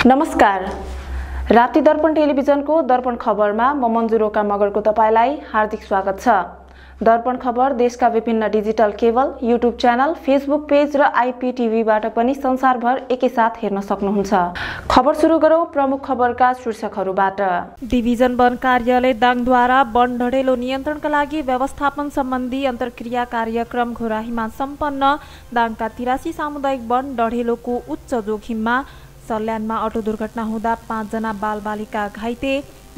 नमस्कार। राप्ती दर्पण टेलिभिजनको दर्पण खबरमा म मन्जु रोका मगरको तपाईलाई हार्दिक स्वागत छ। दर्पण खबर देशका विभिन्न digital cable, YouTube channel, Facebook page र आइपीटीभीबाट पनि संसारभर एकैसाथ हेर्न सक्नुहुन्छ। खबर सुरु गरौं प्रमुख खबरका शीर्षकहरूबाट। डिभिजन वन कार्यालय दाङद्वारा वन ढडेलो नियन्त्रणका लागि व्यवस्थापन सम्बन्धी अन्तर्क्रिया कार्यक्रम घोराहीमा सम्पन्न। दाङका 83 सामुदायिक वन ढडेलोको उच्च जोखिममा। सल्यानमा अटो दुर्घटना हुँदा 5 जना बालबालिका घाइते।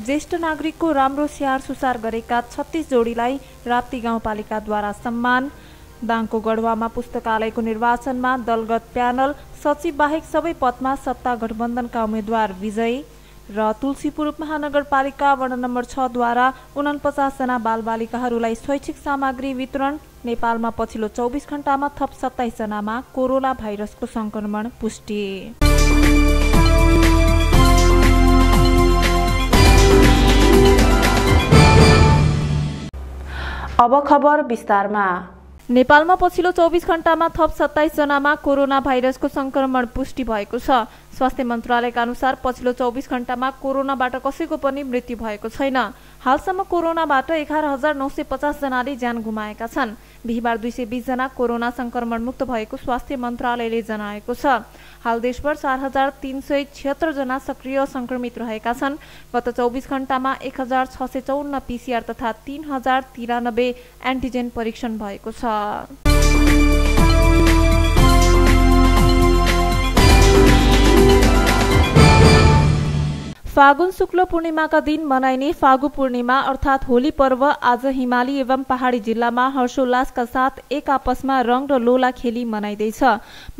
ज्येष्ठ नागरिकको राम्रो स्याहार सुसार गरेका 36 जोडीलाई राप्ती गाउँपालिकाद्वारा सम्मान। दाङको गढवामा पुस्तकालयको निर्वाचनमा दलगत प्यानल सचिव बाहेक सबै पदमा सत्ता गठबन्धनका उम्मेद्वार विजयी। र तुलसीपुर उपमहानगरपालिका वडा नम्बर 6 द्वारा 49 जना बालबालिकाहरूलाई शैक्षिक सामग्री वितरण। नेपालमा पछिल्लो 24 घण्टामा थप 27 जनामा कोरोना भाइरसको संक्रमण पुष्टि। अब खबर विस्तारमा। नेपालमा पछिल्लो 24 घण्टामा थप 27 जनामा कोरोना भाइरसको संक्रमण पुष्टि भएको छ। स्वास्थ्य मन्त्रालयका अनुसार पछिल्लो 24 घण्टामा कोरोनाबाट कसैको पनि मृत्यु भएको छैन। हालसम्म कोरोनाबाट 11,950 जनाले ज्यान गुमाएका छन्। बिहीबार 220 जना कोरोना संक्रमण मुक्त भएको स्वास्थ्य मन्त्रालयले जनाएको छ। हाल देशभर 4,376 जना सक्रिय संक्रमित रहेका छन्। गत 24 घण्टामा 1,654 पीसीआर तथा 3,093 एन्टिजेन परीक्षण भएको छ। फागुन शुक्ल पूर्णिमाका दिन मनाइने फागु पूर्णिमा अर्थात होली पर्व आज हिमाली एवं पहाडी जिल्लामा हर्षोल्लासका साथ एक आपसमा रंग र लोला खेली मनाइँदैछ।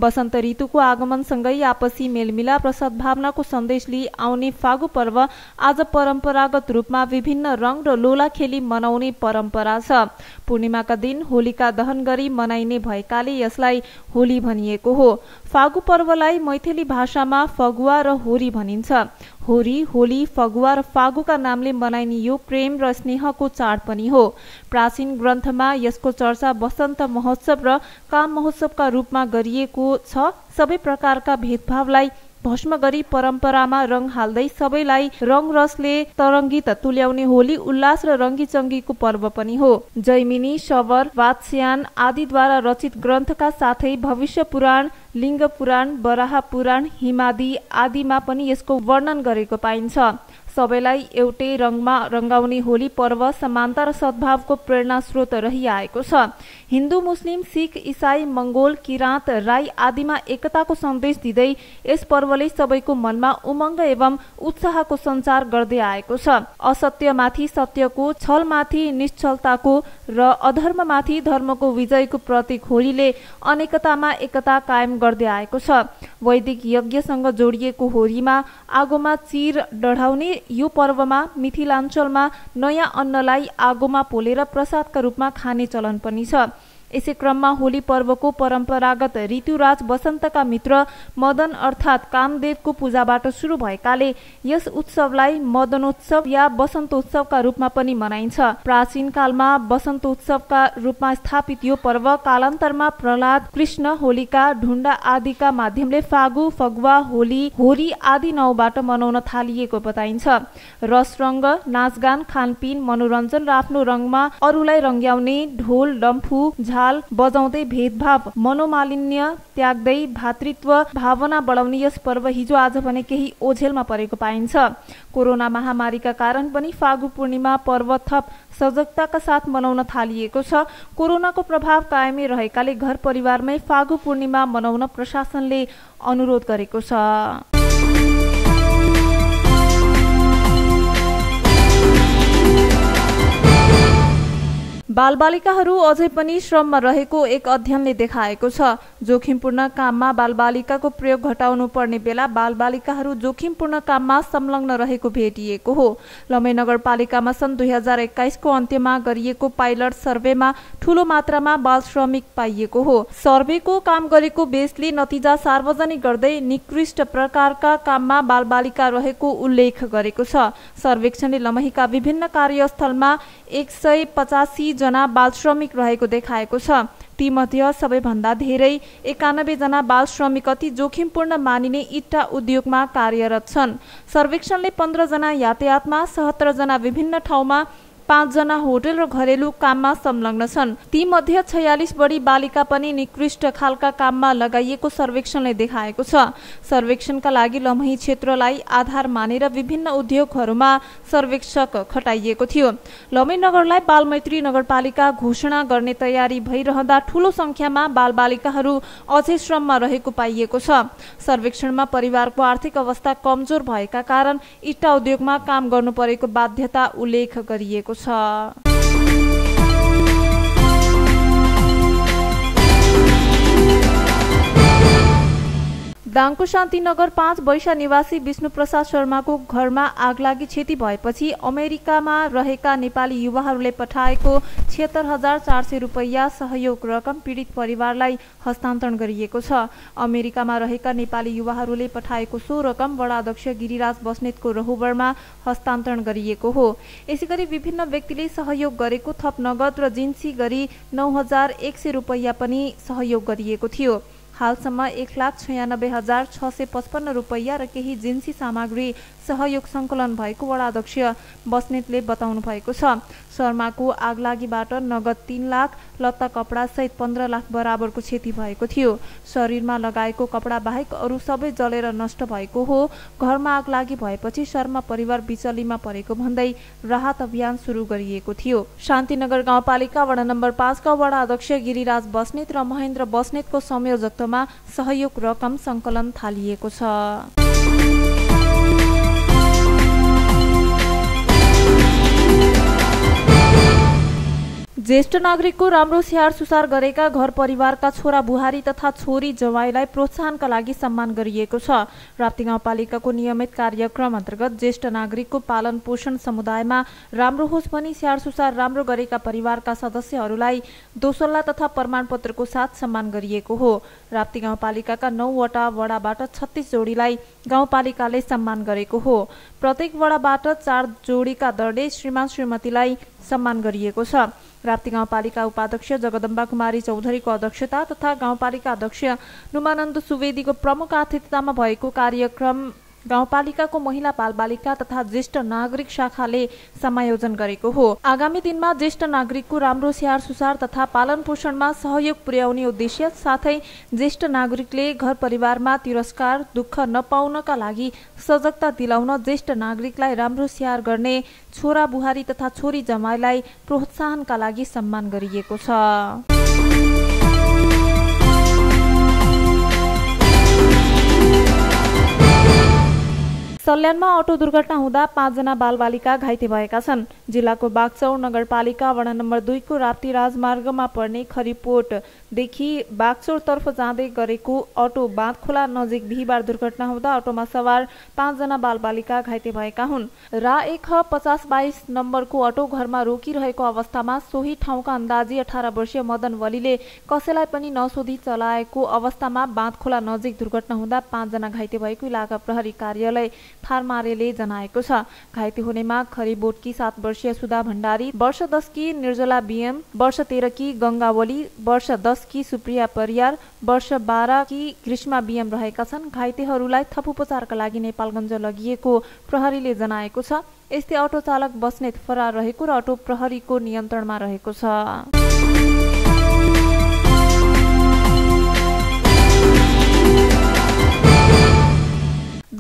वसन्त ऋतुको आगमनसँगै आपसी मेलमिलाप र सद्भावनाको सन्देश लिई आउने फागु पर्व आज परम्परागत रूपमा विभिन्न रंग र लोला खेली मनाउने परम्परा छ। पूर्णिमाका दिन होलिका दहन गरी मनाइने भएकाले यसलाई होली भनिएको हो। फागु पर्वलाई मैथिली भाषामा फगुवा र होरी भनिन्छ। होरी, होली, फगुवा र फागुका नामले मनाइने यो प्रेम र स्नेहको चाड पनि हो। प्राचीन ग्रन्थमा यसको चर्चा वसन्त महोत्सव र काम महोत्सवका रूपमा गरिएको छ। सबै प्रकारका भेदभावलाई भस्म गरी परम्परामा रंग हाल्दै सबैलाई रंग रसले तरंगित तुल्याउने होली उल्लास र रंगीचंगीको पर्व पनि हो। जैमिनी, शबर, वात्स्यायन आदिद्वारा रचित ग्रन्थका साथै भविष्य पुराण, लिङ्ग पुराण, बराह पुराण, हिमादी आदिमा पनि यसको वर्णन गरेको पाइन्छ। सबैलाई एउटै रंगमा रंगाउने होली पर्व समानता र सद्भावको प्रेरणा स्रोत रहिआएको छ। हिन्दू, मुस्लिम, सिख, इसाई, मंगोल, किराँत, राई आदिमा एकताको सन्देश दिँदै यस पर्वले सबैको मनमा उमङ्ग एवं उत्साहको सञ्चार गर्दै आएको छ। असत्यमाथि सत्यको, छलमाथि निश्चलताको र अधर्ममाथि धर्मको विजयको प्रतीक होलीले अनेकतामा एकता कायम गर्दै आएको छ। वैदिक यज्ञसँग जोडिएको होलीमा आगोमा चिर डढाउने यो पर्वमा मिथिलाञ्चलमा नयाँ अन्नलाई आगोमा पोलेर प्रसादका रूपमा खाने चलन पनि छ। यसै क्रममा होली पर्वको परम्परागत ऋतुराज वसन्तका मित्र मदन अर्थात कामदेवको पूजाबाट सुरु भएकाले यस उत्सवलाई मदनोत्सव या वसन्तोत्सवका रूपमा पनि मनाइन्छ। प्राचीन कालमा वसन्तोत्सवका रूपमा स्थापित यो पर्व कालान्तरमा प्रहलाद, कृष्ण, होलिका, ढुण्डा आदिका माध्यमले फागु, फगुवा, होली, होरी आदि नाउँबाट मनाउन थालिएको बताइन्छ। रस रंग, नाचगान, खानपिन, मनोरञ्जन र आफ्नो रंगमा अरूलाई रंग्याउने, ढोल, डम्फु, बजाउँदै भेदभाव मनोमालिन्य त्याग्दै भातृत्व भावना बढाउने यस पर्व हिजो आज भने केही ओझेलमा परेको पाइन्छ। कोरोना महामारीका कारण पनि फागु पूर्णिमा पर्व थप सजगताका साथ मनाउन थालिएको छ। कोरोनाको प्रभाव कायमै रहेकाले घर परिवारमै फागु पूर्णिमा मनाउन प्रशासनले अनुरोध गरेको छ। बालबालिकाहरू अझै पनि श्रममा रहेको एक अध्ययनले देखाएको छ। जोखिमपूर्ण काममा बालबालिकाको प्रयोग घटाउनु पर्ने बेला बालबालिकाहरू जोखिमपूर्ण काममा संलग्न रहेको भेटिएको हो। लमै नगरपालिकामा सन् 2021 को अन्त्यमा गरिएको पाइलट सर्वेमा ठूलो मात्रामा बाल श्रमिक पाइएको हो। सर्वेको काम गरेको बेसले नतिजा सार्वजनिक गर्दै निकृष्ट प्रकारका काममा बालबालिका रहेको उल्लेख गरेको छ। सर्वेक्षणले लमहीका विभिन्न कार्यस्थलमा 185 जना बाल श्रमिक रहेको देखाएको छ। तीमध्ये सबैभन्दा धेरै 91 जना बाल श्रमिक अति जोखिमपूर्ण मानिने इट्टा उद्योगमा कार्यरत छन्। सर्वेक्षणले 15 जना यातायातमा, 77 जना विभिन्न ठाउँमा, 5 जना होटल र घरेलु काममा संलग्न छन्। तीमध्ये 46 बढी बालिका पनि निकृष्ट खालका काममा लगाइएको सर्वेक्षणले देखाएको छ। सर्वेक्षणका लागि लमही क्षेत्रलाई आधार मानेर विभिन्न उद्योगहरूमा सर्वेक्षक खटाइएको थियो। लमही नगरलाई बालमैत्री नगरपालिका घोषणा गर्ने तयारी भइरहँदा ठूलो संख्यामा बालबालिकाहरू अझै श्रममा रहेको पाइएको छ। सर्वेक्षणमा परिवारको आर्थिक अवस्था कमजोर भएका कारण इट्टा उद्योगमा काम गर्नु परेको बाध्यता उल्लेख गरिएको छ। दाङको शान्तिनगर 5 बैशा निवासी विष्णुप्रसाद शर्माको घरमा आगलागी क्षति भएपछि अमेरिकामा रहेका नेपाली युवाहरूले पठाएको 76,400 रुपैयाँ सहयोग रकम पीडित परिवारलाई हस्तान्तरण गरिएको छ। अमेरिकामा रहेका नेपाली युवाहरूले पठाएको सो रकम वडा अध्यक्ष गिरिराज बस्नेतको रहुबरमा हस्तान्तरण गरिएको हो। यसैगरी विभिन्न व्यक्तिले सहयोग गरेको थप नगद र जिन्सी गरी 9,100 रुपैयाँ पनि सहयोग गरिएको थियो। हालसम्म 1,96,655 रुपैयाँ र केही जिन्सी सामग्री सहयोग संकलन भएको वडा अध्यक्ष बस्नेतले बताउनु भएको छ। शर्माको आगलागीबाट नगद 3 लाख, लत्ता कपडा सहित 15 लाख बराबरको क्षति भएको थियो। शरीरमा लगाएको कपडा बाहेक अरू सबै जलेर नष्ट भएको हो। घरमा आगलागी भएपछि शर्मा परिवार बिचलीमा परेको भन्दै राहत अभियान सुरु गरिएको थियो। शान्तिनगर गाउँपालिका वडा नम्बर 5 का वडा अध्यक्ष गिरिराज बस्नेत र महेन्द्र बस्नेतको संयोजकत्वमा सहयोग रकम संकलन थालिएको छ। ज्येष्ठ नागरिकको राम्रो स्याहार सुसार गरेका घर परिवारका छोरा बुहारी तथा छोरी जवाईलाई प्रोत्साहनका लागि सम्मान गरिएको छ। राप्ती गाउँपालिकाको नियमित कार्यक्रम अन्तर्गत ज्येष्ठ नागरिकको पालन पोषण समुदायमा राम्रो होस् भनी स्याहार सुसार राम्रो गरेका परिवारका सदस्यहरूलाई दोसल्ला तथा प्रमाणपत्रको साथ सम्मान गरिएको हो। राप्ती गाउँपालिकाका 9 वटा वडाबाट 36 जोडीलाई गाउँपालिकाले सम्मान गरेको हो। प्रत्येक वडाबाट 4 जोडीका दरले श्रीमान श्रीमतीलाई सम्मान गरिएको छ। राप्ती गाउँपालिका उपाध्यक्ष जगदम्बा कुमारी चौधरीको अध्यक्षता तथा गाउँपालिका अध्यक्ष नुमानन्द सुवेदीको प्रमुख आतिथ्यतामा भएको कार्यक्रम गाउँपालिकाको महिला बालबालिका तथा ज्येष्ठ नागरिक शाखाले समायोजन गरेको हो। आगामी दिनमा ज्येष्ठ नागरिकको राम्रो स्याहार सुसार तथा पालन पोषणमा सहयोग पुर्याउने उद्देश्य साथै ज्येष्ठ नागरिकले घर परिवारमा तिरस्कार दुःख नपाउनका लागि सजगता दिलाउन ज्येष्ठ नागरिकलाई राम्रो स्याहार गर्ने छोरा बुहारी तथा छोरी जमाईलाई प्रोत्साहनका लागि सम्मान गरिएको छ। सल्यानमा अटो दुर्घटना हुँदा 5 जना बालबालिका घाइते भएका छन्। जिल्लाको बागचौर नगरपालिका वडा नम्बर 2 को राप्ती राजमार्गमा पर्ने खरिपोटदेखि बागचौरतर्फ जाँदै गरेको अटो बाँधखोला नजिक बिहीबार दुर्घटना हुँदा अटोमा सवार 5 जना बालबालिका घाइते भएका हुन्। रा 1/5022 नम्बरको अटो घरमा रोकिरहेको अवस्थामा सोही ठाउँका अन्दाजी 18 वर्षीय मदन वलीले कसैलाई पनि नसोधी चलाएको अवस्थामा बाँधखोला नजिक दुर्घटना हुँदा 5 जना घाइते भएको इलाका प्रहरी कार्यालय थारमारेले जनाएको छ। घाइते हुनेमा खरिबोटकी 7 वर्षीय सुधा भण्डारी, वर्ष 10 की निर्जला बीएम, वर्ष 13 की गंगावली, वर्ष 10 की सुप्रिया परियार, वर्ष 12 की ग्रीष्मा बीएम रहेका छन्। घाइतेहरूलाई थप उपचारका लागि नेपालगञ्ज लगिएको प्रहरीले जनाएको छ। यस्तै अटो चालक बस्नेत फरार रहेको र अटो प्रहरीको नियन्त्रणमा रहेको छ।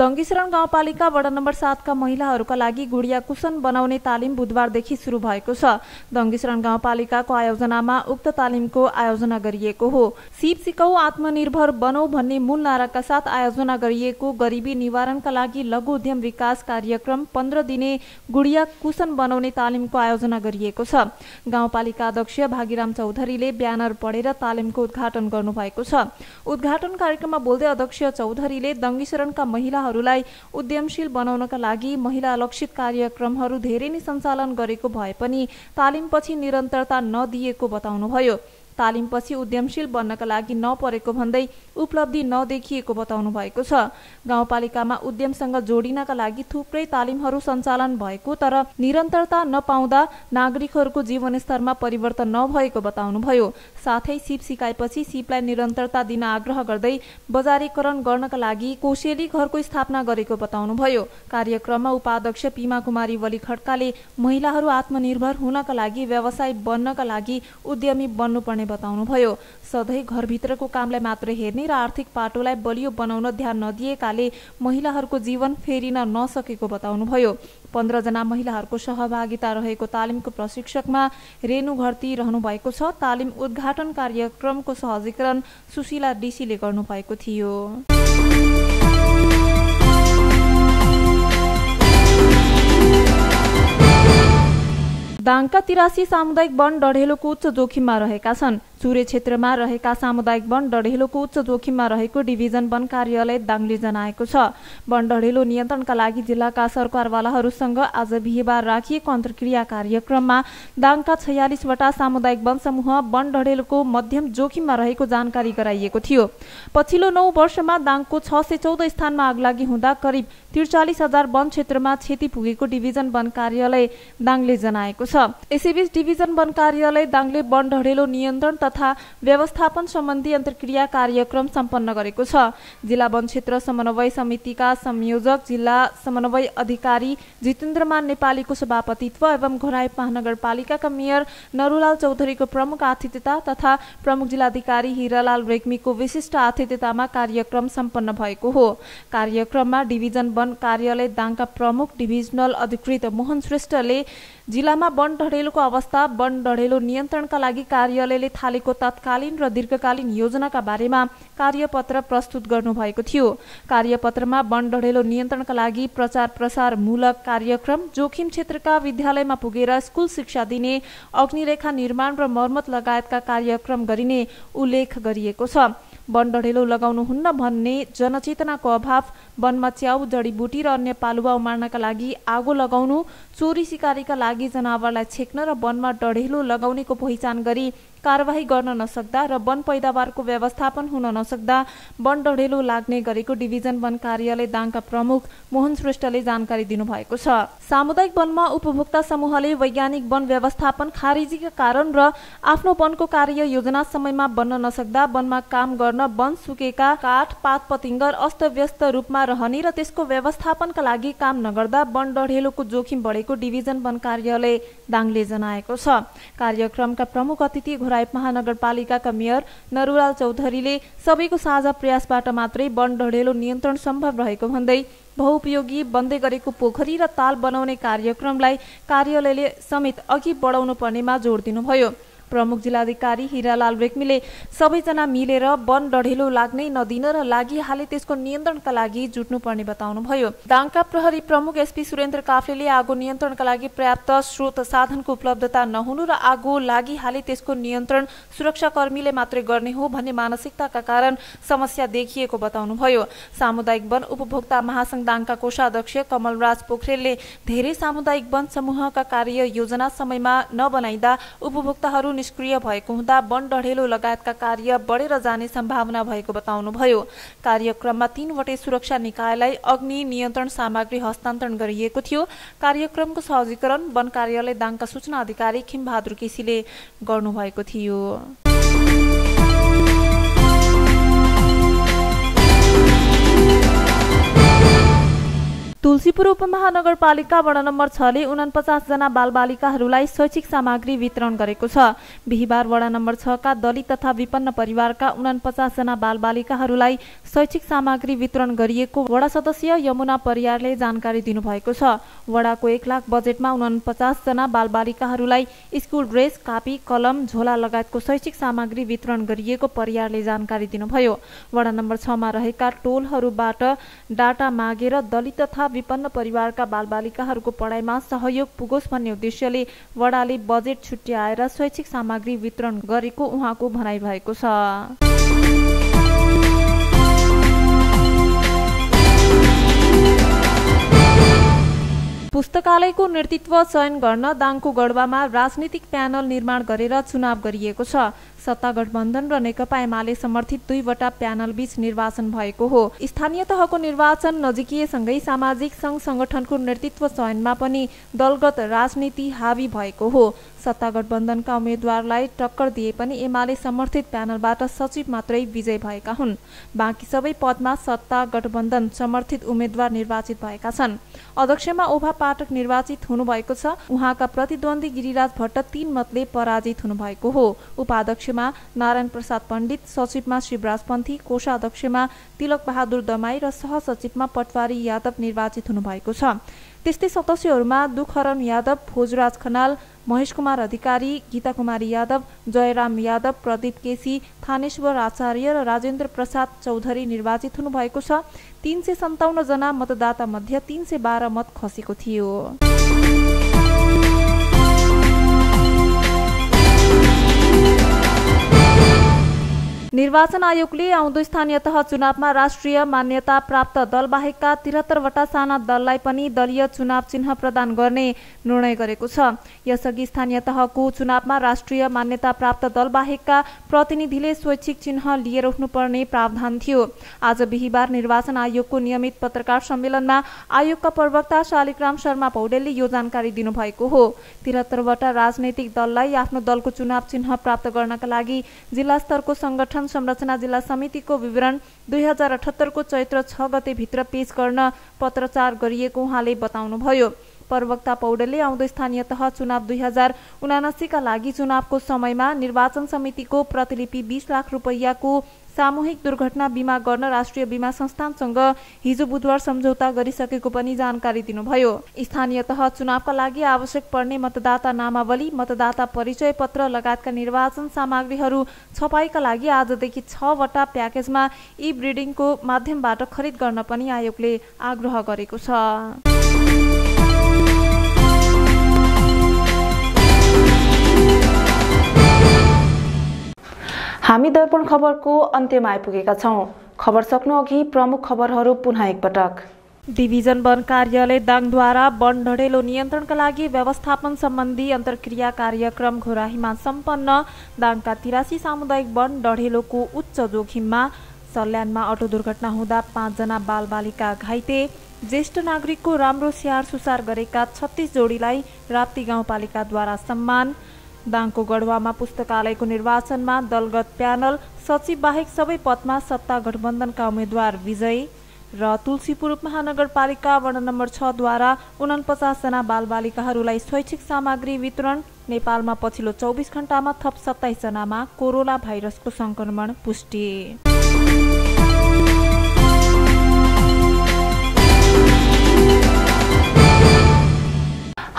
दङ्गीशरण गाउँपालिका वडा नम्बर 7 का महिलाहरूका लागि गुडिया कुसन बनाउने तालिम बुधबारदेखि सुरु भएको छ। दङ्गीशरण गाउँपालिकाको आयोजनामा उक्त तालिमको आयोजना गरिएको हो। सिप सिकाउ आत्मनिर्भर बनौ भन्ने मूल नाराका साथ आयोजना गरिएको गरिबी निवारणका लागि लघु उद्यम विकास कार्यक्रम 15 दिने गुडिया कुसन बनाउने तालिमको आयोजना गरिएको छ। गाउँपालिका अध्यक्ष भागीराम चौधरीले ब्यानर पढेर तालिमको उद्घाटन गर्नुभएको छ। उद्घाटन कार्यक्रममा बोल्दै अध्यक्ष चौधरीले दङ्गीशरणका महिला लाई उद्यमशील बनाउनका लागि महिला लक्षित कार्यक्रमहरू धेरै नै सञ्चालन गरेको भए पनि तालिमपछि निरन्तरता नदिएको बताउनुभयो। तालिमपछि उद्यमशील बन्नका लागि नपरेको भन्दै उपलब्धि नदेखिएको बताउनु भएको छ। गाउँपालिकामा उद्यमसँग जोडिनका लागि थुप्रै तालिमहरू सञ्चालन भएको तर निरन्तरता नपाउँदा नागरिकहरूको जीवनस्तरमा परिवर्तन नभएको बताउनुभयो। साथै सिप सिकाएपछि सिपलाई निरन्तरता दिन आग्रह गर्दै बजारीकरण गर्नका लागि कोसेली घरको स्थापना गरेको बताउनुभयो। कार्यक्रममा उपाध्यक्ष पीमा कुमारी वली खड्काले महिलाहरू आत्मनिर्भर हुनका लागि व्यवसाय बन्नका लागि उद्यमी बन्नुपर्ने बताउनुभयो। सधैँ घरभित्रको कामलाई मात्र हेर्ने र आर्थिक पाटोलाई बलियो बनाउन ध्यान नदिएकाले महिलाहरूको जीवन फेरिन नसकेको बताउनुभयो। 15 जना महिलाहरूको सहभागिता रहेको तालिमको प्रशिक्षकमा रेणु घरती रहनु भएको छ। तालिम उद्घाटन कार्यक्रमको सहजीकरण सुशीला डीसीले गर्नुभएको थियो। दाङका 83 सामुदायिक वन डढेलोको उच्च जोखिममा रहेका छन्। चुरे क्षेत्रमा रहेका सामुदायिक वन डढेलोको उच्च जोखिममा रहेको डिभिजन वन कार्यालय दाङले जनाएको छ। वन डढेलो नियन्त्रणका लागि जिल्लाका सरकारवालाहरूसँग आज बिहीबार राखिएको अन्तर्क्रिया कार्यक्रममा दाङका 46 वटा सामुदायिक वन समूह वन डढेलोको मध्यम जोखिममा रहेको जानकारी गराइएको थियो। पछिल्लो 9 वर्षमा दाङको 614 स्थानमा आगलागी हुँदा करिब 43,000 वन क्षेत्रमा क्षति पुगेको डिभिजन वन कार्यालय दाङले जनाएको छ। यसैबीच डिभिजन वन कार्यालय दाङले वन डढेलो नियन्त्रण तथा व्यवस्थापन सम्बन्धी अन्तर्क्रिया कार्यक्रम सम्पन्न गरेको छ। जिल्ला वन क्षेत्र समन्वय समितिका संयोजक जिल्ला समन्वय अधिकारी जितेन्द्रमान नेपालीको सभापतित्व एवं घोराई महानगरपालिकाका मेयर नरुलाल चौधरीको प्रमुख आतिथ्यता तथा प्रमुख जिल्लाधिकारी हिरालाल रेग्मीको विशिष्ट आतिथ्यतामा कार्यक्रम सम्पन्न भएको हो। कार्यक्रममा डिभिजन वन कार्यालय दाङका प्रमुख डिभिजनल अधिकृत मोहन श्रेष्ठले जिल्लामा वन डढेलोको अवस्था, वन डढेलो नियन्त्रणका लागि कार्यालयले थालेको तत्कालीन र दीर्घकालीन योजनाका बारेमा कार्यपत्र प्रस्तुत गर्नुभएको थियो। कार्यपत्रमा वन डढेलो नियन्त्रणका लागि प्रचार प्रसारमूलक कार्यक्रम, जोखिम क्षेत्रका विद्यालयमा पुगेर स्कुल शिक्षा दिने, अग्निरेखा निर्माण र मर्मत लगायतका कार्यक्रम गरिने उल्लेख गरिएको छ। वन डढेलो लगाउनुहुन्न भन्ने जनचेतनाको अभाव, वनमा च्याउ, जडीबुटी र अन्य पालुवा उमार्नका लागि आगो लगाउनु, चोरी सिकारीका लागि जनावरलाई छेक्न र वनमा डढेलो लगाउनेको पहिचान गरी कारवाही गर्न नसक्दा र वन पैदावारको व्यवस्थापन हुन नसक्दा वन डढेलो लाग्ने गरेको डिभिजन वन कार्यालय दाङका प्रमुख मोहन श्रेष्ठले जानकारी दिनुभएको छ। सामुदायिक वनमा उपभोक्ता समूहले वैज्ञानिक वन व्यवस्थापन खारिजीका कारण र आफ्नो वनको कार्य योजना समयमा बन्न नसक्दा वनमा काम गर्न वन सुकेका काठ, पात पतिङ्गर अस्तव्यस्त रूपमा रहने र त्यसको व्यवस्थापनका लागि काम नगर्दा वन डढेलोको जोखिम बढेको डिभिजन वन कार्यालय दाङले जनाएको छ। कार्यक्रमका प्रमुख अतिथि घोराई महानगरपालिकाका मेयर नरुलाल चौधरीले सबैको साझा प्रयासबाट मात्रै वन डढेलो नियन्त्रण सम्भव रहेको भन्दै बहुउपयोगी बन्दै गरेको पोखरी र ताल बनाउने कार्यक्रमलाई कार्यालयले समेत अघि बढाउनु पर्नेमा जोड दिनुभयो। प्रमुख जिल्लाधिकारी हिरालाल रेग्मीले सबैजना मिलेर वन डढेलो लाग्नै नदिन र लागिहाले त्यसको नियन्त्रणका लागि जुट्नुपर्ने बताउनुभयो। दाङका प्रहरी प्रमुख एसपी सुरेन्द्र काफ्लेले आगो नियन्त्रणका लागि पर्याप्त स्रोत साधनको उपलब्धता नहुनु र आगो लागिहाले त्यसको नियन्त्रण सुरक्षाकर्मीले मात्रै गर्ने हो भन्ने मानसिकताका कारण समस्या देखिएको बताउनुभयो। सामुदायिक वन उपभोक्ता महासंघ दाङका कोषाध्यक्ष कमलराज पोखरेलले धेरै सामुदायिक वन समूहका कार्य योजना समयमा नबनाइदा उपभोक्ताहरू निष्क्रिय भएको हुँदा वन डढेलो लगायतका कार्य बढेर जाने सम्भावना भएको बताउनुभयो। कार्यक्रममा 3 वटै सुरक्षा निकायलाई अग्नि नियन्त्रण सामग्री हस्तान्तरण गरिएको थियो। कार्यक्रमको सहजीकरण वन कार्यालय दाङका सूचना अधिकारी खिमबहादुर केसीले गर्नुभएको थियो। तुलसीपुर उपमहानगरपालिका वडा नम्बर 6 ले 49 जना बालबालिकाहरूलाई शैक्षिक सामग्री वितरण गरेको छ। बिहीबार वडा नम्बर 6 का दलित तथा विपन्न परिवारका 49 जना बालबालिकाहरूलाई शैक्षिक सामग्री वितरण गरिएको वडा सदस्य यमुना परियारले जानकारी दिनुभएको छ। वडाको 1 लाख बजेटमा 49 जना बालबालिकाहरूलाई स्कुल ड्रेस, कापी, कलम, झोला लगायतको शैक्षिक सामग्री वितरण गरिएको परियारले जानकारी दिनुभयो। वडा नम्बर 6 मा रहेका टोलहरूबाट डाटा मागेर दलित तथा विपन्न परिवारका बालबालिकाहरूको पढाइमा सहयोग पुगोस् भन्ने उद्देश्यले वडाले बजेट छुट्याएर शैक्षिक सामग्री वितरण गरेको उहाँको भनाइ भएको छ। पुस्तकालयको नेतृत्व चयन गर्न दाङको गढवामा राजनीतिक प्यानल निर्माण गरेर चुनाव गरिएको छ। सत्ता गठबन्धन र नेकपा एमाले समर्थित 2वटा प्यानल बीच निर्वाचन भएको हो। स्थानीय तहको निर्वाचन नजिकिएसँगै सामाजिक संघ संगठनको नेतृत्व चयनमा पनि दलगत राजनीति हावी भएको हो। सत्ता गठबन्धनका उम्मेद्वारलाई टक्कर दिए पनि एमाले समर्थित प्यानलबाट सचिव मात्रै विजय भएका हुन्। बाँकी सबै पदमा सत्ता गठबन्धन समर्थित उम्मेद्वार निर्वाचित भएका छन्। अध्यक्षमा ओभा पाठक निर्वाचित हुनुभएको छ। उहाँका प्रतिद्वन्दी गिरिराज भट्ट 3 मतले पराजित हुनुभएको हो। उपाध्यक्षमा नारायण प्रसाद पण्डित, सचिवमा शिवराज पन्थी, कोषाध्यक्षमा तिलक बहादुर दमाई र सहसचिवमा पटवारी यादव निर्वाचित हुनुभएको छ। त्यस्तै सदस्यहरूमा दुखहरण यादव, भोजराज खनाल, महेश कुमार अधिकारी, गीता कुमारी यादव, जयराम यादव, प्रदीप केसी, थानेश्वर आचार्य र राजेन्द्र प्रसाद चौधरी निर्वाचित हुनुभएको छ। 357 जना मतदाता मध्ये 312 मत खसेको थियो। निर्वाचन आयोगले आउँदो स्थानीय तह चुनावमा राष्ट्रिय मान्यता प्राप्त दल बाहेकका 73वटा साना दललाई पनि दलीय चुनाव चिन्ह प्रदान गर्ने निर्णय गरेको छ। यसअघि स्थानीय तहको चुनावमा राष्ट्रिय मान्यता प्राप्त दल बाहेकका प्रतिनिधिले स्वैच्छिक चिन्ह लिएर उठ्नुपर्ने प्रावधान थियो। आज बिहिबार निर्वाचन आयोगको नियमित पत्रकार सम्मेलनमा आयोगका प्रवक्ता शालिग्राम शर्मा पौडेलले यो जानकारी दिनुभएको हो। 73वटा राजनैतिक दललाई आफ्नो दलको चुनाव चिन्ह प्राप्त गर्नका लागि जिल्ला स्तरको संगठन संरचना जिल्ला समितिको विवरण 2078 को चैत्र 6 गते भित्र पेश गर्न पत्रचार गरिएको उहाँले बताउनुभयो। प्रवक्ता पौडेलले आउँदो स्थानीय तह चुनाव 2079 का लागि चुनावको समयमा निर्वाचन समितिको प्रतिलिपि 20 लाख रुपैयाँको सामूहिक दुर्घटना बीमा गर्न राष्ट्रिय बीमा संस्थानसँग हिजो बुधबार सम्झौता गरिसकेको पनि जानकारी दिनुभयो। स्थानीय तह चुनावका लागि आवश्यक पर्ने मतदाता नामावली, मतदाता परिचय पत्र लगायतका निर्वाचन सामग्रीहरू छपाईका लागि आजदेखि 6वटा प्याकेजमा ई ब्रिडिङको माध्यमबाट खरिद गर्न पनि आयोगले आग्रह गरेको छ। हामी दर्पण खबरको अन्त्यमा आइपुगेका छौं। खबर सक्नु अघि प्रमुख खबरहरू पुनः एकपटक। डिभिजन वन कार्यालय दाङद्वारा वन ढडेलो नियन्त्रणका लागि व्यवस्थापन सम्बन्धी अन्तर्क्रिया कार्यक्रम घोराहीमा सम्पन्न। दाङका 83 सामुदायिक वन ढडेलोको उच्च जोखिममा। सल्यानमा अटो दुर्घटना हुँदा 5 जना बालबालिका घाइते। ज्येष्ठ नागरिकको राम्रो स्याहार सुसार गरेका 36 जोडीलाई राप्ती गाउँपालिकाद्वारा सम्मान। दाङको गढवामा पुस्तकालयको निर्वाचनमा दलगत प्यानल सचिव बाहेक सबै पदमा सत्ता गठबन्धनका उम्मेद्वार विजयी। र तुलसीपुर उपमहानगरपालिका वडा नम्बर 6 द्वारा 49 जना बालबालिकाहरूलाई स्वैच्छिक सामग्री वितरण। नेपालमा पछिल्लो 24 घण्टामा थप 27 जनामा कोरोना भाइरसको संक्रमण पुष्टि।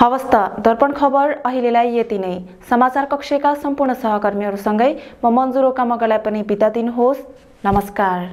हवस् त दर्पण खबर अहिलेलाई यति नै। समाचार कक्षका सम्पूर्ण सहकर्मीहरूसँगै म मन्जु रोका मगरलाई पनि बिदा दिनुहोस्। नमस्कार।